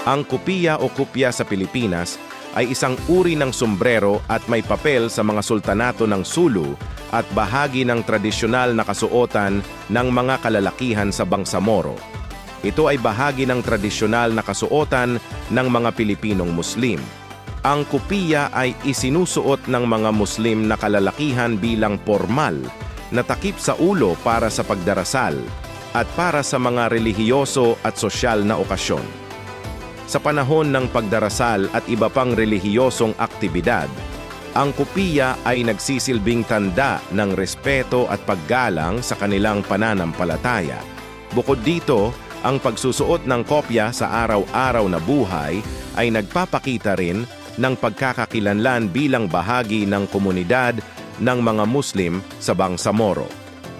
Ang kupiya o kupya sa Pilipinas ay isang uri ng sombrero at may papel sa mga sultanato ng Sulu at bahagi ng tradisyonal na kasuotan ng mga kalalakihan sa Bangsamoro. Ito ay bahagi ng tradisyonal na kasuotan ng mga Pilipinong Muslim. Ang kupiya ay isinusuot ng mga Muslim na kalalakihan bilang formal na takip sa ulo para sa pagdarasal at para sa mga relihiyoso at sosyal na okasyon. Sa panahon ng pagdarasal at iba pang relihiyosong aktibidad, ang kupiya ay nagsisilbing tanda ng respeto at paggalang sa kanilang pananampalataya. Bukod dito, ang pagsusuot ng kopya sa araw-araw na buhay ay nagpapakita rin ng pagkakakilanlan bilang bahagi ng komunidad ng mga Muslim sa Bangsamoro.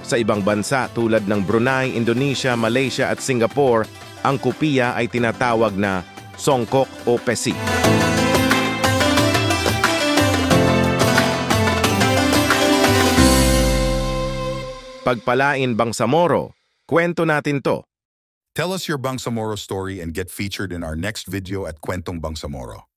Sa ibang bansa tulad ng Brunei, Indonesia, Malaysia at Singapore, ang kupiya ay tinatawag na songkok o pesi. Pagpalain Bangsamoro, kwento natin to. Tell us your Bangsamoro story and get featured in our next video at Kwentong Bangsamoro.